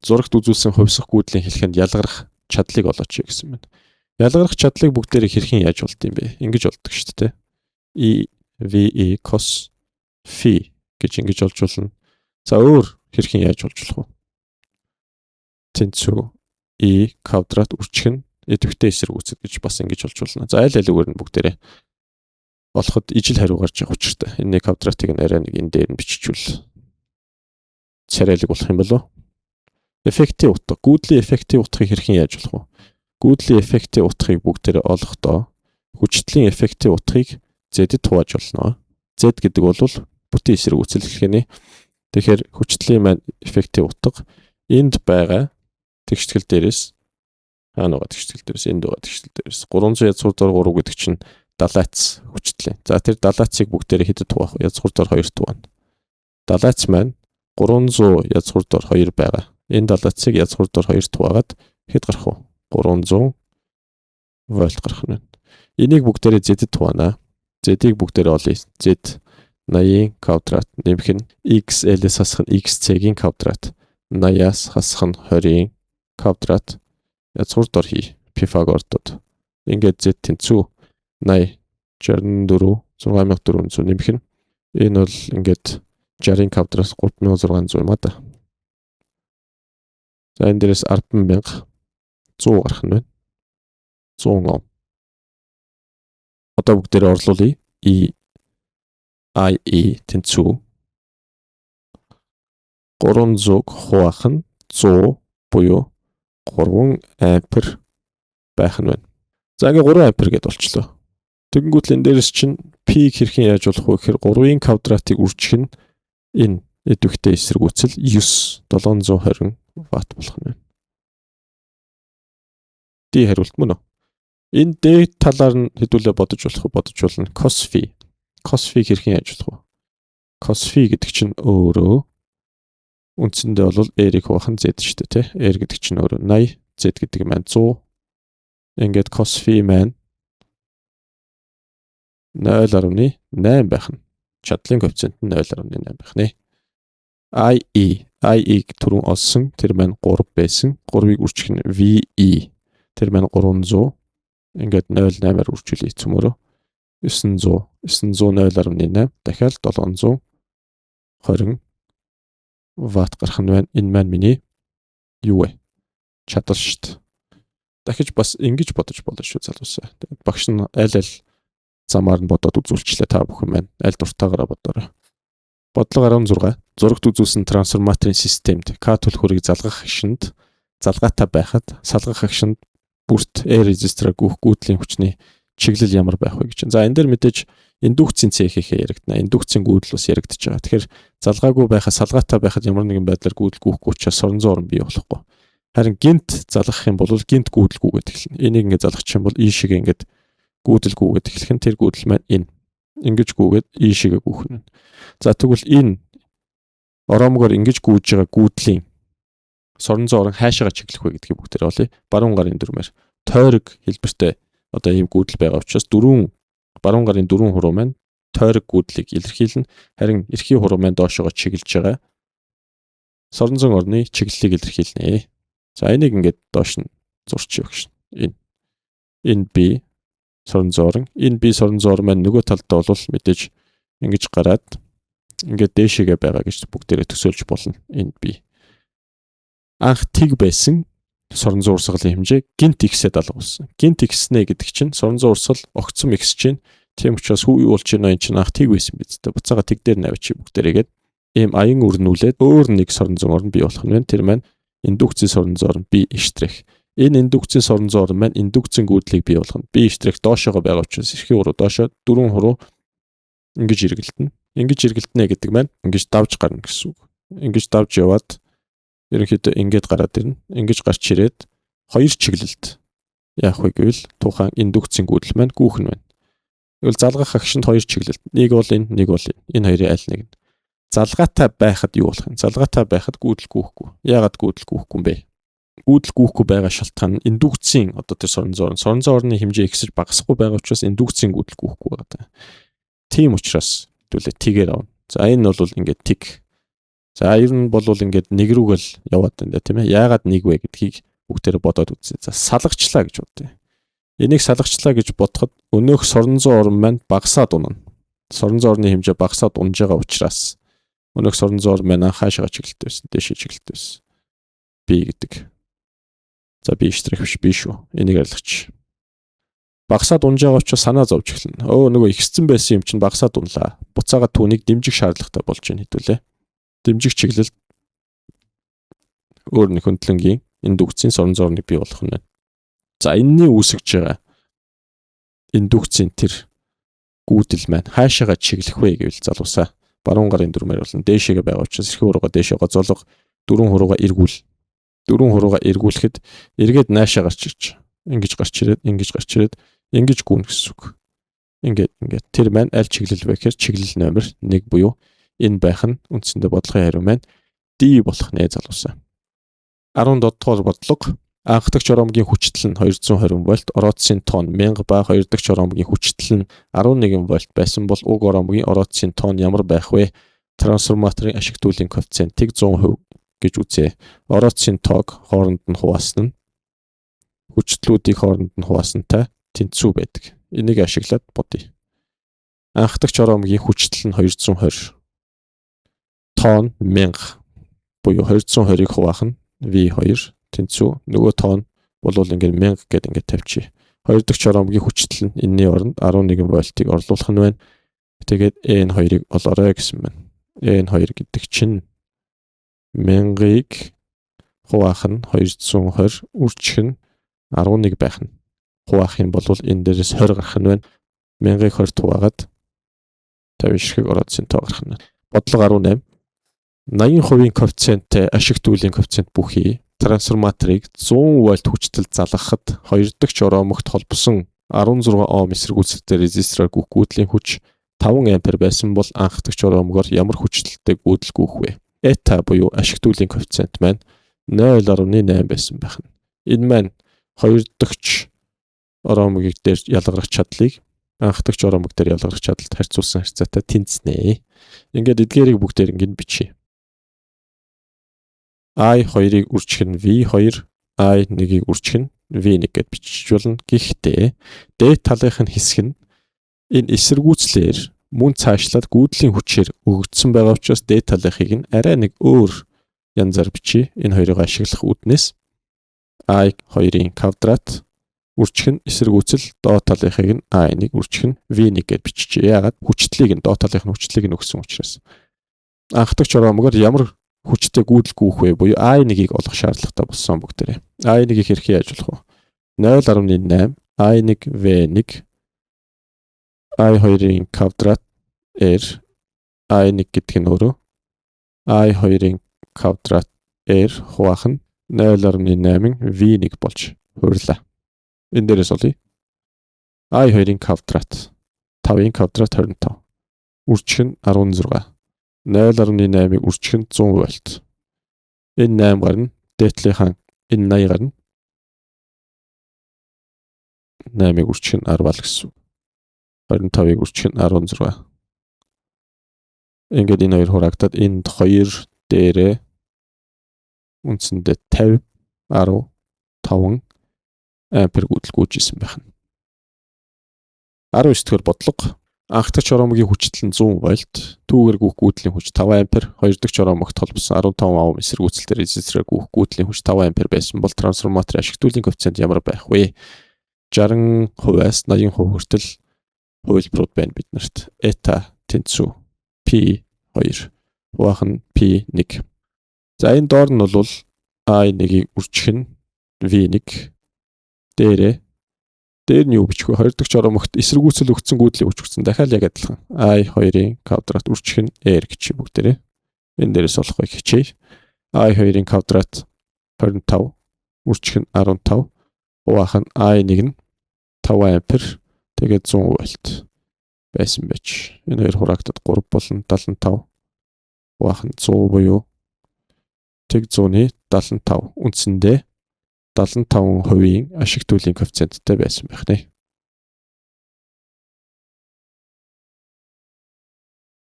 зурагт үзүүлсэн хувьсах гүйдлийн хэлхэнд ялгарах чадлыг олооч гэсэн байна. Ялгарах чадлыг бүгдээрээ хэрхэн яаж болд юм бэ? Ингэж болдог шүү дээ. E cos phi гэж ингэж олжуулна. За өөр хэрхэн яаж олжуулах вэ? Тэнцүү E квадрат үрчгэн идэвхтэй эсрэг үүсгэж гэж бас ингэж олжуулна. За аль алигээр нь бүгдээрээ олоход ижил хариу гарч байгаа учиртай. Энэ квадратыг нь арай нэг энэ дээр нь биччихвэл царайлаг болох юм болов. Эффектив утга. Гүйдлийн эффектив утгыг хэрхэн яаж болох вэ? Гүйдлийн эффектив утгыг бүгдээрээ олохдоо хүчтлийн эффектив утгыг Z-д хувааж болно. Z гэдэг бол бүтэн эсрэг үүсэл хэлхээний. Тэгэхээр хүчтлийн маань эффектив утга энд байгаа тэгштгэл дээрээс хаана байгаа тэгштгэл дээрээс энд байгаа тэгштгэл дээрээс 300 язгуурдор 3 гэдэг чинь далайц хүчтлээ. За тэр далайцыг бүгдээрээ хэдэд хуваах вэ? Язгуурдор 2 хуваана. Далайц маань 300 язгуурдор 2 байгаа. Энэ далайцыг язгуурдор 2 хуваагаад хэд гарах вэ? 300 вольт гарах нь. Энийг бүгдээрээ Z-д хуваана. Z-ийг бүгдээрээ олъё. Z 80 квадрат нэмэх нь XL-с хасах нь XC-ийн квадрат. 80-аас хасах нь 20-ийн квадрат. Язгуурдор хий. Пифагордод. Ингээд Z тэнцүү 80 64 6400 нэмэх нь. Энэ бол ингээд 60-ийн квадратаас 3600 юм а да. За энэ дээрээс 10,000 100 гарах нь байна. 100 ом. Одоо бүгдээрээ орлуулъя. IE тэнцүү 300 хуваах нь 100 буюу 3 ампер байх нь байна. За ингээ 3 ампер гэдээ болчлоо. Тэгэнгүүт энэ дээрээс чинь пиг хэрхэн яаж болох вэ гэхээр 3-ын квадратыг үржих нь энэ идэвхтэй эсрэгүүцэл 720 ватт болох нь байна. Ди хариулт мөн үү? Энэ дээд талаар нь хэдүүлээ бодож болно. Cos phi. Cos phi хэрхэн яаж болох вэ? Cos phi гэдэг чинь өөрөө үндсэндээ бол R-ийг хуваах нь Z шүү дээ, тэ? R гэдэг чинь өөрөө 80, Z гэдэг маань 100. Ингээд cos phi маань 0.8 байх нь. Чадлын коэффициент нь 0.8 байх нэ. IE-г түрүүн олсон. Тэр маань 3 байсан. 3-ыг үржих нь VE. Тэр маань 300. Ингээд 0.8-аар үржүүлээ цөмөрөө. 900 0.8 дахиад 720 ватт гарах нь байна. Энэ маань миний юу вэ? Чадал шүү дээ. Дахиж бас ингэж бодож болно шүү залуусаа. Тэгээд багш нь аль замаар нь бодоод үзүүлчлээ та бүхэн маань. Аль дуртаагаараа бодоорой. Бодлого 16. Зурагт үзүүлсэн трансформаторын системд К түлхүүрийг залгах агшинд залгаатай байхад салгах агшинд бүрт R резисторыг гүйх гүйдлийн хүчний чиглэл ямар байх вэ гэж. За энэ дээр мэдээж индукцийн цэхийнхээ яригдана. Индукцийн гүйдэл бас яригдж байгаа. Тэгэхээр залгаагүй байхад салгаатай байхад ямар нэгэн байдлаар гүйдэл гүйхгүй учраас соронзон орон бий болохгүй. Харин гинт залгах юм бол гинт гүйдэл гүйгээд эхэлнэ. Энийг ингээд залгах юм бол И шиг ингээд гүйдэл гүйгээд эхлэх нь тэр гүйдэл маань энэ. Ингэж гүйгээд И шигээ гүйхнэ. За тэгвэл энэ ороомгоор ингэж гүйж байгаа гүйдлийн соронзон орон хаашаага чиглэх вэ гэдгийг бүгдээр олъё. Баруун гарын дүрмээр тойрог хэлбэртэй одоо ийм гүйдэл байгаа учраас баруун гарын дөрвөн хуруу маань тойрог гүйдлийг илэрхийлнэ. Харин эрхий хуруу маань доошоо чиглэж байгаа соронзон орны чиглэлийг илэрхийлнэ. За энийг ингээд доош нь зурчих багш. Энэ B соронзон орон. Энэ B соронзон орон маань нөгөө талдаа бол мэдээж ингэж гараад ингээд дээшээгээ байгаа гэж бүгдээрээ төсөөлж болно. Энэ B. Анх тэг байсан соронзон урсгалын хэмжээ гинт X-д алга болсон. Гинт X-нэ гэдэг чинь соронзон урсгал огцом X чинь тийм учраас хүү юу болж байна энэ чинь анх тэг байсан биз дээ. Буцаага тэг дээр навчи бүгдээрээгээд ийм аян өрнүүлээд өөр нэг соронзон орн бий болох нь байна. Тэр маань индукцийн соронзон орн B штрих. Энэ индукцийн соронзон орн маань индукцийн гүйдлийг бий болгоно. B штрих доошоогоо байгаа учраас эрхий хуруу доошоо дөрвөн хуруу ингэж эргэлдэнэ. Ингэж эргэлдэнэ гэдэг маань ингэж давж гарна гэсэн үг. Ингэж давж яваад ерөнхийдөө ингээд гараад ирнэ. Ингэж гарч ирээд хоёр чиглэлд яах вэ гэвэл тухайн индукцийн гүйдэл маань гүйх нь байна. Тэгвэл залгах агшинд хоёр чиглэлд. Нэг бол энэ, нэг бол энэ. Энэ хоёрын аль нэг нь. Залгаатай байхад юу болох юм? Залгаатай байхад гүйдэл гүйхгүй. Яагаад гүйдэл гүйхгүй юм бэ? Гүйдэл гүйхгүй байгаа шалтгаан нь индукцийн одоо тэр соронзон орны хэмжээ ихсэж багасахгүй байгаа учраас индукцийн гүйдэл гүйхгүй байгаа. Тийм учраас хэвлээ тэгээр авна. За энэ бол ингээд тэг За ер нь бол ингээд нэг рүүгэл яваад байна тийм ээ. Яагаад нэг вэ гэдгийг бүгдээрээ бодоод үзье. За салгачлаа гэж бодъё. Энийг салгачлаа гэж бодоход өнөөх сорон зуун орн маань багасаад унана. Сорон зуун орны хэмжээ багасаад унж байгаа учраас өнөөх сорон зуун орн маань хаашаа чиглэлтэй байсан, дээшээ чиглэлтэй байсан. B гэдэг. За B штрих биш шүү. Энийг ойлгоч. Багасаад унж байгаа учраас санаа зовж эхэлнэ. Нөгөө ихссэн байсан юм чинь багасаад унлаа. Буцаага түүнийг дэмжих шаардлагатай болж байна хэдүүлээ. Дэмжих чиглэлд өөр нэг хөндлөнгийн индукцийн сорон зуурныг бий болгох нь байна. За энэний үүсгэж байгаа индукцийн тэр гүйдэл маань хаашаага чиглэх вэ гэвэл залуусаа баруун гарын дүрмээр болно. Дээшээгээ байгаа учраас эрхээ хуруугаа дээшээ гоцоолго, дөрвөн хуруугаа эргүүл. Дөрвөн хуруугаа эргүүлэхэд эргээд наашаа гарч ирж. Ингэж гарч ирээд, ингэж гүн гэсэн үг. Ингээд тэр маань аль чиглэл вэ гэхээр чиглэл номер 1 буюу энэ байх нь үндсэндээ бодлогын хариу маань D болох нэ залуусаа. 17 дугаар бодлого анх дахь журамгийн хүчтэл нь 220 вольт, ороцсын тон 1000 ба 2 дахь журамгийн хүчтэл нь 11 вольт байсан бол уг оромгийн ороцсын тон ямар байх вэ? Трансформаторын ашигтуулын коэффициентийг 100% гэж үзье. Ороцсын тоог хооронд нь хуваасан нь хүчлүүдийг хооронд нь хуваасантай тэнцүү байдаг. Энийг ашиглаад бодъё. Анх дахь журамгийн хүчтэл нь 220. Тон 1000 буюу 220-ыг хуваах нь V2 тэнцүү. Нөгөө тон бол ингээд 1000 гэдэг ингээд тавьчих. 2 дахь журамгийн хүчтэл нь энэний оронд 11 вольтыг орлуулах нь байна. Тэгээд N2-ыг олоорой гэсэн байна. N2 гэдэг чинь 1000-ыг хуваах нь 220 үржих нь 11 байх нь. Хуваах юм бол энэ дээрээс 20 гарах нь байна. 1000-ыг 20 хуваагаад 50 ширхэг ороцсын тоо гарах нь. Бодлого 18. 80% коэффициенттэй ашигтуулын коэффициент бүхий трансформаторыг 100 вольт хүчтэй залгахад 2 дахь журамгт холбосон 16 ом эсэргүүцэлтэй резистороор гүйх гүйдлийн хүч 5 ампер байсан бол анх дахь журамгоор ямар хүчтэй гүйдэл гүйх вэ? Eta буюу ашигтуулын коэффициент маань 0.8 байсан байх нь. Энэ маань 2 дахь журамгийг дээр ялгарах чадлыг анх дахь журамг дээр ялгарах чадалд харьцуулсан харьцаатай тэнцэнэ. Ингээд эдгээрийг бүгдээр ингэж бичье. I2-ыг үржих нь V2, I1-ыг үржих нь V1 гэд бичиж болно. Гэхдээ дээд талынх нь хэсэг нь энэ эсэргүүцлэр мөн цаашлаад гүйдлийн хүчээр өгөгдсөн байгаа учраас дээд талынхыг нь арай нэг өөр янзаар бичье. Энэ хоёрыг ашиглах үүднээс I2-ийн квадрат үржих нь эсэргүүцэл доод талынхыг нь I1-ыг үржих нь V1 гэд биччихье. Яагаад хүчлийг нь доод талынх нь хүчлийг нь өгсөн учраас. Анх дахь журамгаар ямар хүчтэй гүйдэл гүйх вэ буюу I1-ыг олох шаардлагатай болсон бүгдээрээ. I1-ыг хэрхэн яаж болох вэ? 0.8 I1 V1 I2-ийн квадрат R I1 гэдэг нь өөрөө I2-ийн квадрат R хуваах нь 0.8 V1 болж хуурлаа. Энэ дээрээс олъё. I2-ийн квадрат 5-ийн квадрат 25. Үржих нь 16. 0.8-ыг үржих нь 100 вольт. Энэ 8 гарна. Дээдлийнхэн энэ 80 гарна. 8-ыг үржих нь 10 гэсэн. 25-ыг үржих нь 16. Ингээд энэ хоёр хураагдаад энд 2 дээрээ үндсэндээ 50 15 ампер гүйдэл гүйжсэн байх нь. 19 дахь бодлого анх дахь журамгийн хүчтэл нь 100 вольт, түүгээр гүйх гүйдлийн хүч 5 ампер, 2 дахь журамгт холбосон 15 ом эсэргүүцэлтэй резистороор гүйх гүйдлийн хүч 5 ампер байсан бол трансформаторын ашигтуулын коэффициент ямар байх вэ? 60%-аас 80% хүртэл хувилбарууд байна биднэрт. Eta тэнцүү P2 хуваах нь P1. За энэ доор нь бол I1-ийг үржих нь V1 дээр нь юу бичих вэ? 2 дахь журамгт эсэргүүцэл өгсөн гүйдлийн хүч өгсөн. Дахиад яг адилхан. I2-ийн квадрат үржих нь R гэж бүгдээрээ. Энэ дээрээс олох хичээе. I2-ийн квадрат 25 үржих нь 15. Хуваах нь I1 нь 5 ампер тэгээд 100 вольт байсан байж. Энэ хоёр хураагдаад 3 болон 75. Хуваах нь 100 буюу тэг 100-ны 75. Үндсэндээ 75%-ийн ашигтуулын коэффициенттэй байсан байх нэ.